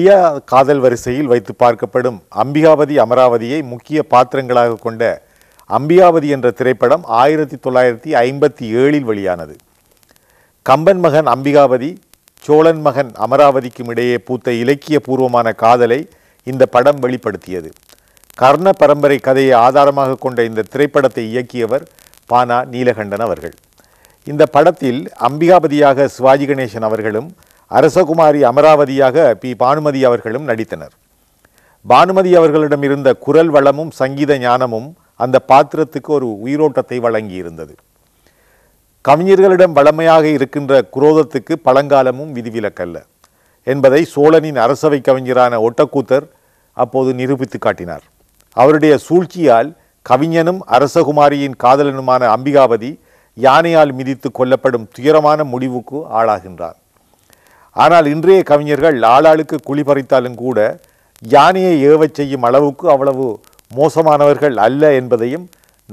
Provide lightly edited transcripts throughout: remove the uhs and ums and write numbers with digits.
அழியா காதல் வரிசையில் வைத்து பார்க்கப்படும் அம்பிகாபதி அமராவதியை முக்கிய பாத்திரங்களாக கொண்ட அம்பிகாபதி என்ற திரைப்படம் 1957 வெளியானது. கம்பன் மகன் அம்பிகாபதி, சோழன் மகன் அமராவதிக்கும் இடையே பூத்த இலக்கிய பூர்வமான காதலை இந்த படம் வெளிப்படுத்தியது. கர்ண பரம்பரை கதையை ஆதாரமாக கொண்ட இந்த திரைப்படத்தை இயக்கியவர் பானா நீலகண்டன் அவர்கள். இந்த படத்தில் அம்பிகாபதியாக சிவாஜி கணேசன் அவர்களும் அரசகுமாரி அமராவதியாக பி. பானுமதி அவர்களும் நடித்தனர். பானுமதி அவர்களிடம் இருந்த குரல் வளமும் சங்கீத ஞானமும் அந்த பாத்திரத்துக்கு ஒரு உயிரோட்டத்தை வழங்கியிருந்தது. கவிஞர்களிடம் வளமையாக இருக்கின்ற குரோதத்துக்கு பழங்காலமும் விதிவிலக்கல்ல என்பதை சோழனின் அரசவை கவிஞரான ஒட்டக்கூத்தர் அப்போது நிரூபித்து காட்டினார். அவருடைய சூழ்ச்சியால் கவிஞனும் அரசகுமாரியின் காதலனுமான அம்பிகாபதி யானையால் மிதித்து கொல்லப்படும் துயரமான முடிவுக்கு ஆளாகின்றார். ஆனால் இன்றைய கவிஞர்கள் ஆளாளுக்கு குழி பறித்தாலும் கூட யானையை ஏவச் செய்யும் அளவுக்கு அவ்வளவு மோசமானவர்கள் அல்ல என்பதையும்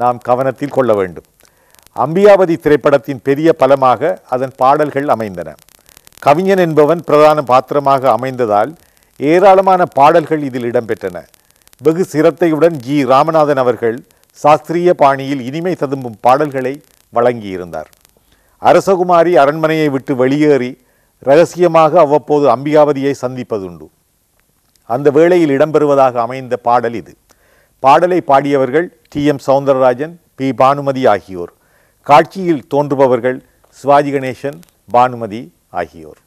நாம் கவனத்தில் கொள்ள வேண்டும். அம்பிகாபதி திரைப்படத்தின் பெரிய பலமாக அதன் பாடல்கள் அமைந்தன. கவிஞன் என்பவன் பிரதான பாத்திரமாக அமைந்ததால் ஏராளமான பாடல்கள் இதில் இடம்பெற்றன. வெகு சிரத்தையுடன் ஜி. ராமநாதன் அவர்கள் சாஸ்திரிய பாணியில் இனிமை ததும்பும் பாடல்களை வழங்கியிருந்தார். அரசகுமாரி அரண்மனையை விட்டு வெளியேறி இரகசியமாக அவ்வப்போது அம்பிகாபதியை சந்திப்பதுண்டு. அந்த வேளையில் இடம்பெறுவதாக அமைந்த பாடல் இது. பாடலை பாடியவர்கள் டி.எம். சௌந்தரராஜன், பி. பானுமதி ஆகியோர். காட்சியில் தோன்றுபவர்கள் சிவாஜி கணேசன், பானுமதி ஆகியோர்.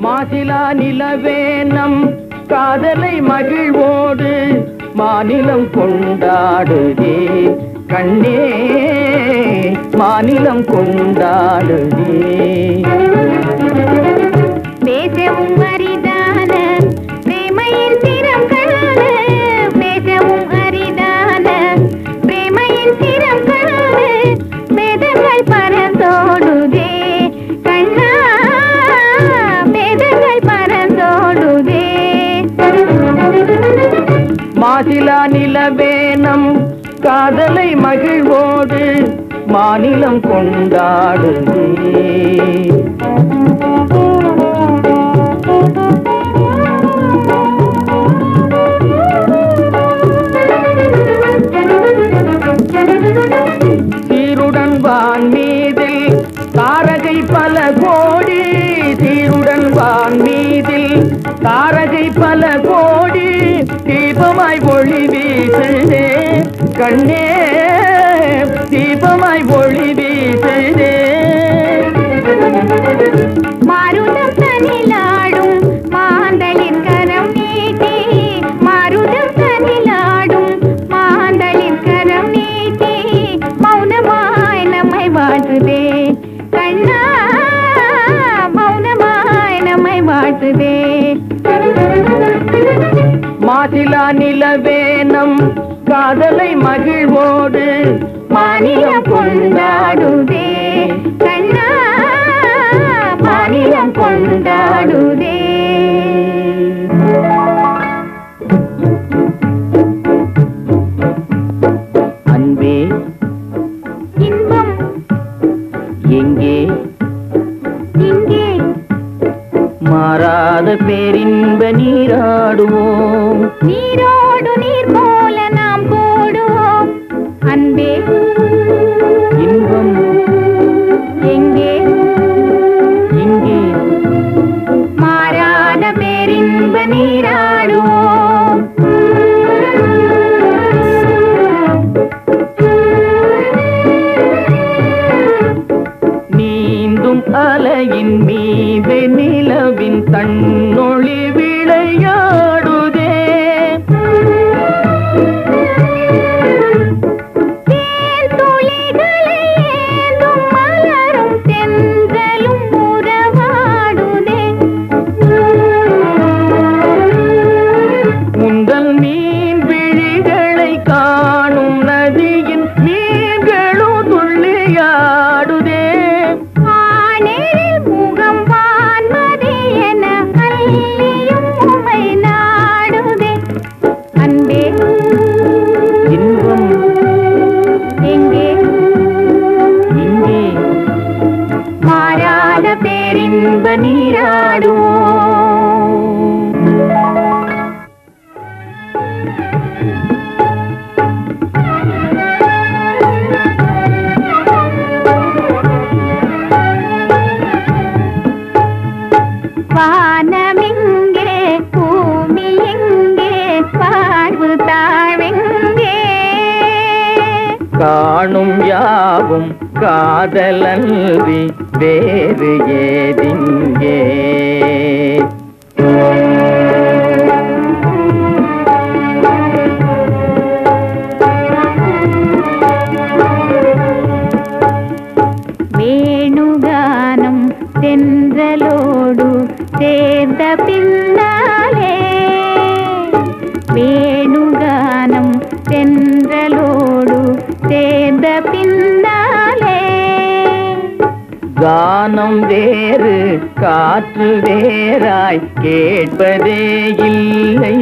மாசிலா நிலவேனம் காதலை மகிழ்வோடு மாநிலம் கொண்டாடுதே கண்ணே, மாநிலம் கொண்டாடுதே. பேசவும் அரிதான பிரேமையின் திறம் காண, பேசவும் அரிதான பிரேமையின் திறம் காண, மேதங்கள் பறந்தோடுதே கண்ணா, மேதங்கள் பறந்தோடுதே. மாசிலா நிலவேனம் காதலை மகிழ்வோடு மாநிலம் கொண்டாடுதே. சீருடன் வான் மீதில் தாரகை பல கோடி, சீருடன் வான் மீதில் தாரகை பல கோடி, தீபமாய் ஒளி வீசுதே கண்ணே, தீபமாய் ஒளி வீசுதே. மாருதம் தனிலாடும் மாந்தளிர் கரம் நீட்டி, மாருதம் தனிலாடும் மாந்தளிர் கரம் நீட்டி, மௌனமாய் நம்மை வாழ்த்துதே கண்ணா, மௌனமாய் நம்மை வாழ்த்துதே. மாசிலா நிலவேனம் காதலை மகிழ்வோடு மாநிலம் கொண்டாடுதே கண்ணா, மாநிலம் கொண்டாடுதே. அன்பே இன்பம் எங்கே இங்கே, மாறாத பேரின்ப நீராடுவோம், நீரோடு நீர் போல நாம் கூடுவோம். அன்பே இன்பம் எங்கே இங்கே, மாறாத பேரின்ப நீராடுவோம். நீந்தும் அலையின் மீது நிலவின் தன்னொளி விளையாடுதே, தேன் துளிகளை ஏந்தும் மலரும் தென்றலும் உறவாடுதே. உந்தல் மீன் விழிகளை காணும் நதியின் மீன்களும் துள்ளியாடுதே. பேரின்ப நீராடுவோம். வானமெங்கே பூமி எங்கே வாழ்வு தாழெங்கே காணும் யாவும் காதலன்றி வேறு ஏதிங்கே. வேணுகானம் தென்றலோடு சேர்ந்த பின்னாலே வேணுகானம் தென்றலோடு சேர்ந்த பின்னாலே கானம் வேறு காற்று வேறாய் கேட்பதே இல்லை.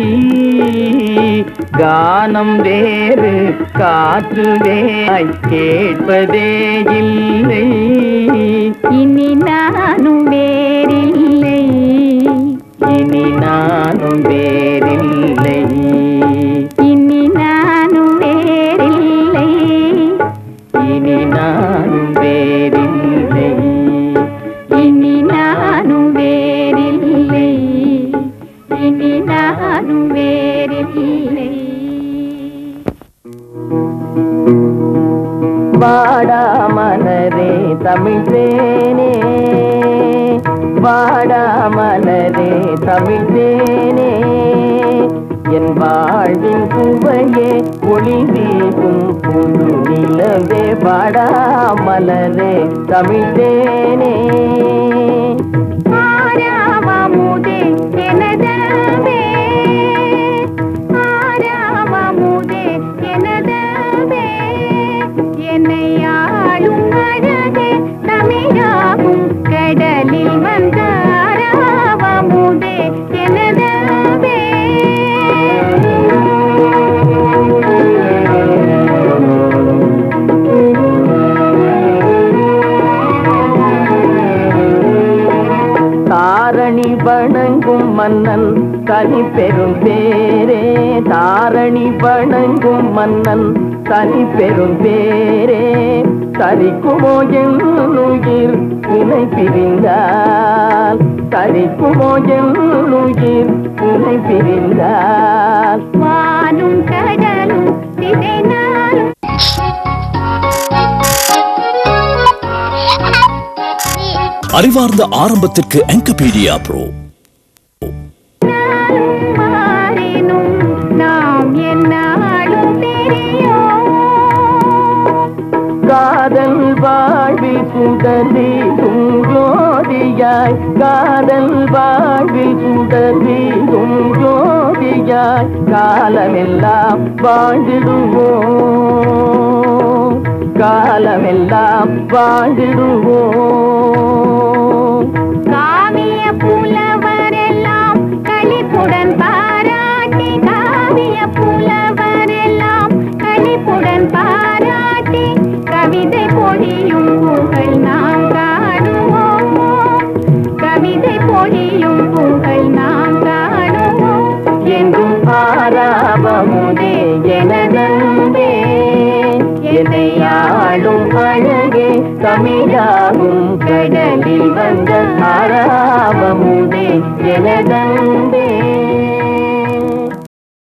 கானம் வேறு காற்று வேறாய் கேட்பதே இல்லை. இனி நானும் வேறில்லை இனி நானும் வேறில்லை. இனி நானும் வேறில்லை இனி நானும் வேறில்லை. இனி நானும் வேறில்லை இனி நானும் வேறில்லை. வாடா மலரே தமிழ் தேனே, வாடா மலரே தமிழ் தேனே, என் வாழ்வின் சுவையே ஒளி வீசும் புது நிலவே. வாடா மலரே தமிழ் தேனே. ஆராவமுதே எனதவே ஆராவமுதே எனதவே என்னை ஆளும் அழகே தமிழாகும் கடலில் வந்த ஆராவமுதே எனதவே. தாரணி வணங்கும் மன்னன் தனி பெரும் பேரே, தாரணி வணங்கும் மன்னன் தனி பெரும் பேரே. தரிக்குமோ என்னுயிர் உனை பிரிந்தால், தரிக்குமோ என்னுயிர் உனை பிரிந்தால். வானும் கடலும் திசை நாளும் அறிவார்ந்த ஆரம்பத்திற்கு என்கைபீடியா ப்ரோ. மாறினும் நாம் என்னாலும் தெரியும். காதல் வாழ்வில் சுடர்வீசும் ஜோதியாய், காதல் வாழ்வில் சுடர்வீசும் ஜோதியாய், காலமெல்லாம் வாழ்ந்திடுவோம், காலமெல்லாம் வாழ்ந்திடுவோம். காவிய புலவரெல்லாம் களிப்புடன் பாராட்டி, காவிய புலவரெல்லாம் களிப்புடன் பாராட்டி, கவிதை பொழியும் புகழ் நாம் காணுவோம், கவிதை பொழியும் புகழ் நாம் காணுவோம். என்றும் ஆராவமுதே எனதன்பே, என்னை ஆளும் அழகே தமிழாகும் கடலில் வந்த ஆராவமுதே எனதன்பே.